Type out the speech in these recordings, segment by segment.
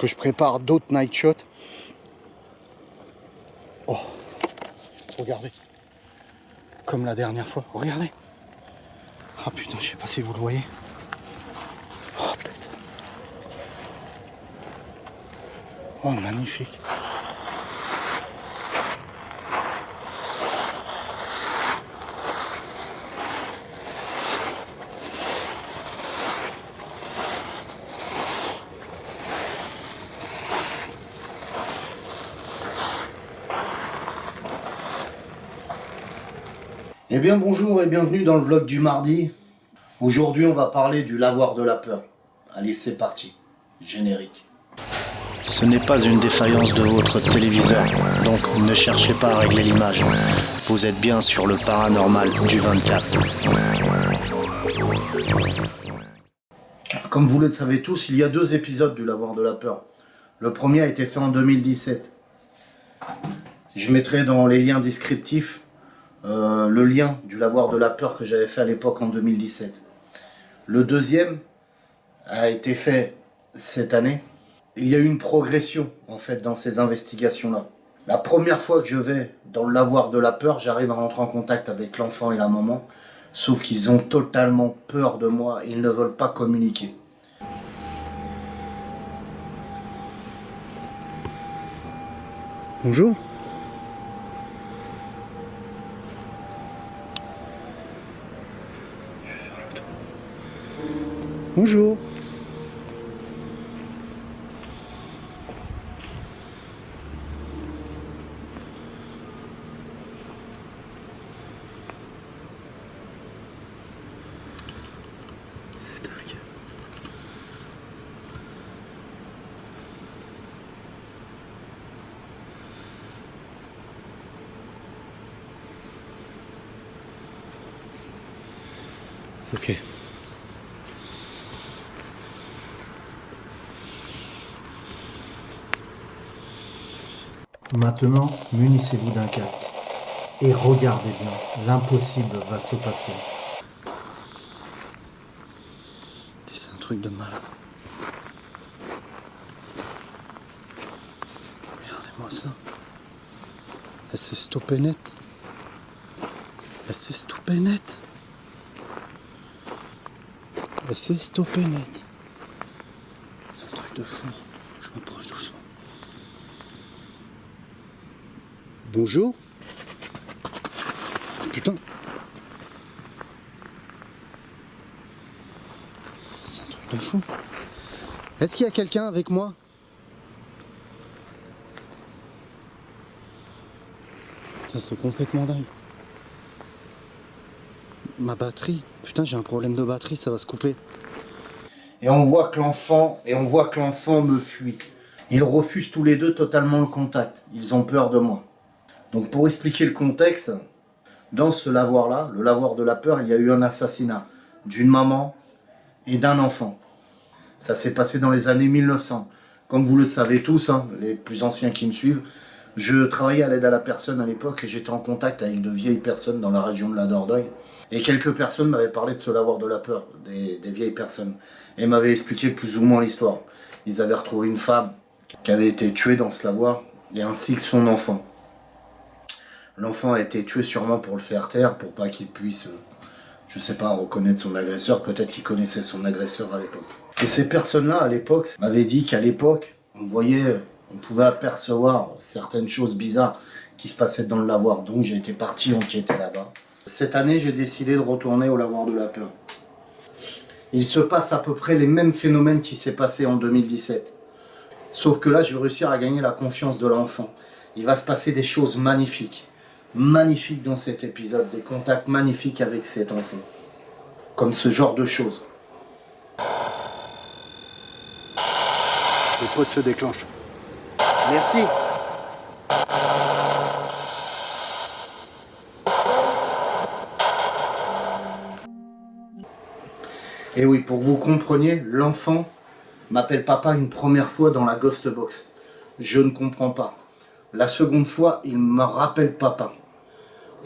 que je prépare d'autres night shots. Oh, regardez. Comme la dernière fois, regardez. Ah putain, je sais pas si vous le voyez. Oh putain. Oh, magnifique. Eh bien bonjour et bienvenue dans le vlog du mardi. Aujourd'hui on va parler du lavoir de la peur. Allez c'est parti, générique. Ce n'est pas une défaillance de votre téléviseur, donc ne cherchez pas à régler l'image. Vous êtes bien sur le paranormal du 24. Comme vous le savez tous, il y a 2 épisodes du lavoir de la peur. Le premier a été fait en 2017. Je mettrai dans les liens descriptifs le lien du lavoir de la peur que j'avais fait à l'époque en 2017. Le deuxième a été fait cette année. Il y a eu une progression en fait dans ces investigations-là. La première fois que je vais dans le lavoir de la peur, j'arrive à rentrer en contact avec l'enfant et la maman, sauf qu'ils ont totalement peur de moi et ils ne veulent pas communiquer. Bonjour. Bonjour. C'est dingue. Ok. Maintenant, munissez-vous d'un casque et regardez bien, l'impossible va se passer. C'est un truc de malade. Regardez-moi ça. Elle s'est stoppée net. Elle s'est stoppée net. Elle s'est stoppée net. C'est un truc de fou. Je m'approche doucement. Bonjour. Putain. C'est un truc de fou. Est-ce qu'il y a quelqu'un avec moi? Ça c'est complètement dingue. Ma batterie. Putain, j'ai un problème de batterie, ça va se couper. Et on voit que l'enfant me fuit. Ils refusent tous les deux totalement le contact. Ils ont peur de moi. Donc pour expliquer le contexte, dans ce lavoir-là, le lavoir de la peur, il y a eu un assassinat d'une maman et d'un enfant. Ça s'est passé dans les années 1900. Comme vous le savez tous, hein, les plus anciens qui me suivent, je travaillais à l'aide à la personne à l'époque et j'étais en contact avec de vieilles personnes dans la région de la Dordogne. Et quelques personnes m'avaient parlé de ce lavoir de la peur, des vieilles personnes. Et m'avaient expliqué plus ou moins l'histoire. Ils avaient retrouvé une femme qui avait été tuée dans ce lavoir, et ainsi que son enfant. L'enfant a été tué sûrement pour le faire taire, pour pas qu'il puisse, je sais pas, reconnaître son agresseur. Peut-être qu'il connaissait son agresseur à l'époque. Et ces personnes-là, à l'époque, m'avaient dit qu'à l'époque, on pouvait apercevoir certaines choses bizarres qui se passaient dans le lavoir. Donc j'ai été parti enquêter là-bas. Cette année, j'ai décidé de retourner au lavoir de la peur. Il se passe à peu près les mêmes phénomènes qui s'est passé en 2017. Sauf que là, je vais réussir à gagner la confiance de l'enfant. Il va se passer des choses magnifiques. Magnifiques dans cet épisode. Des contacts magnifiques avec cet enfant. Comme ce genre de choses. Le pot se déclenche. Merci. Et oui, pour que vous compreniez, l'enfant m'appelle papa une première fois dans la Ghost Box. Je ne comprends pas. La seconde fois, il me rappelle papa.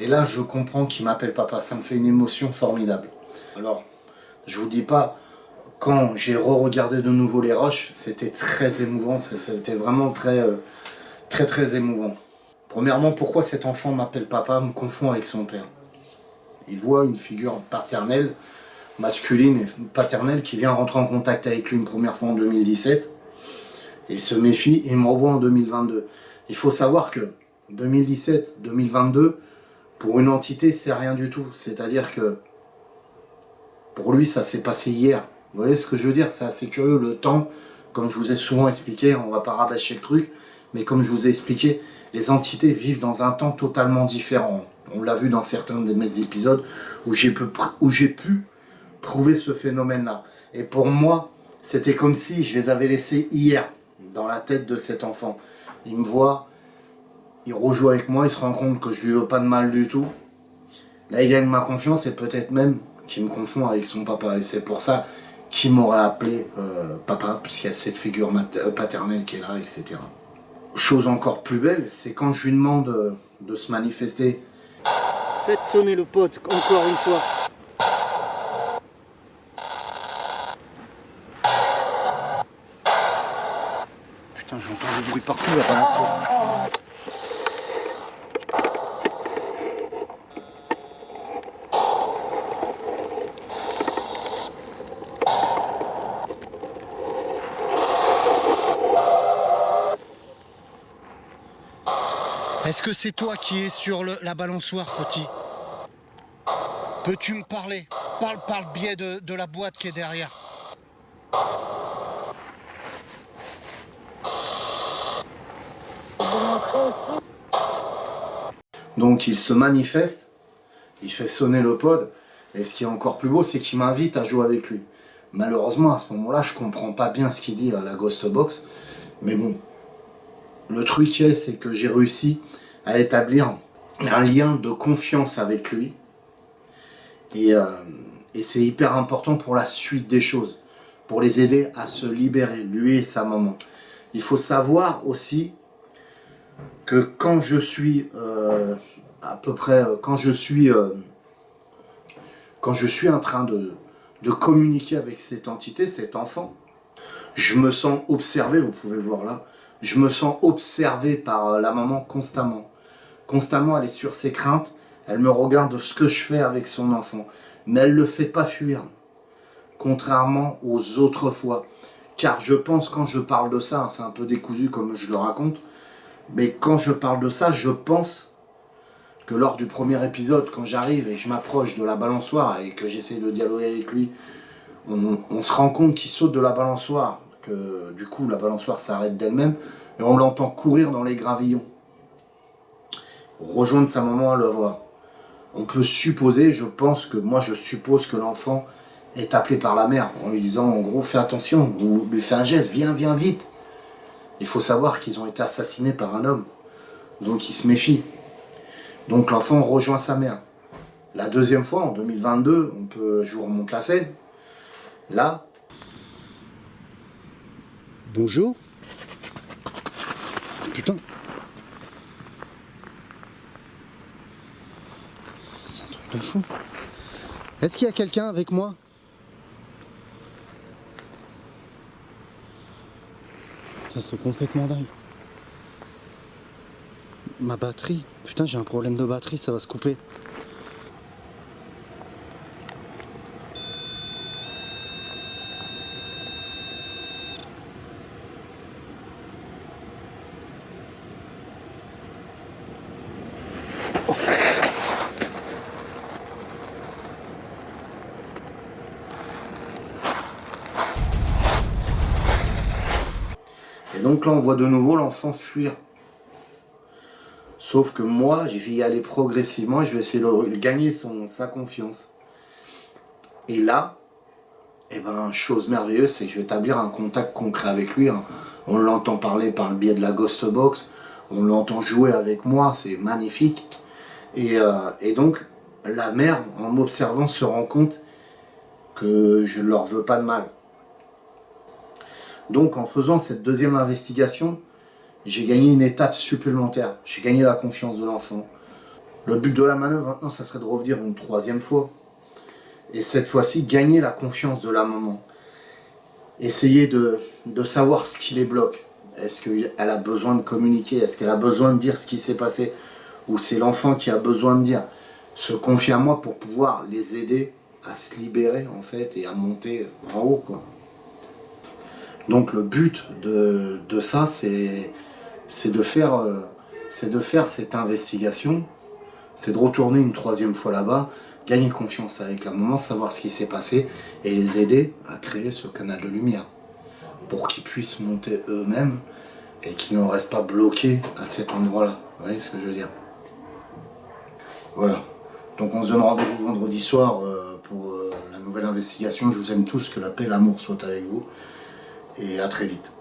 Et là, je comprends qu'il m'appelle papa. Ça me fait une émotion formidable. Alors, je vous dis pas Quand j'ai re-regardé de nouveau Les Roches, c'était très émouvant, c'était vraiment très émouvant. Premièrement, pourquoi cet enfant m'appelle papa, me confond avec son père? Il voit une figure paternelle, masculine et paternelle qui vient rentrer en contact avec lui une première fois en 2017. Il se méfie et il me revoit en 2022. Il faut savoir que 2017, 2022, pour une entité, c'est rien du tout. C'est-à-dire que pour lui, ça s'est passé hier. Vous voyez ce que je veux dire? C'est assez curieux. Le temps, comme je vous ai souvent expliqué, on ne va pas rabâcher le truc, mais comme je vous ai expliqué, les entités vivent dans un temps totalement différent. On l'a vu dans certains de mes épisodes où j'ai pu prouver ce phénomène-là. Et pour moi, c'était comme si je les avais laissés hier, dans la tête de cet enfant. Il me voit, il rejoue avec moi, il se rend compte que je lui veux pas de mal du tout. Là, il gagne ma confiance et peut-être même qu'il me confond avec son papa. Et c'est pour ça qu'il m'aurait appelé papa, puisqu'il y a cette figure paternelle qui est là, etc. Chose encore plus belle, c'est quand je lui demande de se manifester. Faites sonner le pote, encore une fois. Putain, j'entends du bruit partout là, dans la salle. Est-ce que c'est toi qui es sur la balançoire, petit? Peux-tu me parler? Parle par le biais de la boîte qui est derrière. Donc il se manifeste, il fait sonner le pod, et ce qui est encore plus beau, c'est qu'il m'invite à jouer avec lui. Malheureusement, à ce moment-là, je comprends pas bien ce qu'il dit à la Ghost Box, mais bon, le truc c'est que j'ai réussi à établir un lien de confiance avec lui, et c'est hyper important pour la suite des choses, pour les aider à se libérer, lui et sa maman. Il faut savoir aussi que quand je suis quand je suis en train de communiquer avec cette entité, cet enfant, je me sens observé, vous pouvez le voir là, je me sens observé par la maman constamment. Constamment, elle est sur ses craintes, elle me regarde ce que je fais avec son enfant, mais elle ne le fait pas fuir, contrairement aux autres fois. Car je pense, quand je parle de ça, c'est un peu décousu comme je le raconte, mais quand je parle de ça, je pense que lors du premier épisode, quand j'arrive et je m'approche de la balançoire et que j'essaie de dialoguer avec lui, on se rend compte qu'il saute de la balançoire, que du coup la balançoire s'arrête d'elle-même et on l'entend courir dans les gravillons, rejoindre sa maman à le voir. On peut supposer, je suppose que l'enfant est appelé par la mère en lui disant en gros fais attention, ou lui fait un geste, viens vite. Il faut savoir qu'ils ont été assassinés par un homme, donc il se méfie. Donc l'enfant rejoint sa mère. La deuxième fois, en 2022, je vous remonte la scène. Là. Bonjour. Putain. C'est un truc de fou. Est-ce qu'il y a quelqu'un avec moi? Ça, c'est complètement dingue. Ma batterie. Putain, j'ai un problème de batterie, ça va se couper. Et donc là, on voit de nouveau l'enfant fuir. Sauf que moi, je vais y aller progressivement et je vais essayer de gagner sa confiance. Et là, chose merveilleuse, c'est que je vais établir un contact concret avec lui. On l'entend parler par le biais de la Ghost Box, on l'entend jouer avec moi, c'est magnifique. Et donc, la mère, en m'observant, se rend compte que je ne leur veux pas de mal. Donc, en faisant cette deuxième investigation, j'ai gagné une étape supplémentaire. J'ai gagné la confiance de l'enfant. Le but de la manœuvre, maintenant, ça serait de revenir une troisième fois. Et cette fois-ci, gagner la confiance de la maman. essayer de savoir ce qui les bloque. Est-ce qu'elle a besoin de communiquer? Est-ce qu'elle a besoin de dire ce qui s'est passé? Ou c'est l'enfant qui a besoin de dire? Se confier à moi pour pouvoir les aider à se libérer en fait et à monter en haut, quoi. Donc le but de ça, c'est de faire cette investigation, c'est de retourner une 3e fois là-bas, gagner confiance avec la maman, savoir ce qui s'est passé et les aider à créer ce canal de lumière pour qu'ils puissent monter eux-mêmes et qu'ils ne restent pas bloqués à cet endroit-là. Vous voyez ce que je veux dire? Voilà. Donc on se donne rendez-vous vendredi soir pour la nouvelle investigation. Je vous aime tous, que la paix et l'amour soient avec vous. Et à très vite.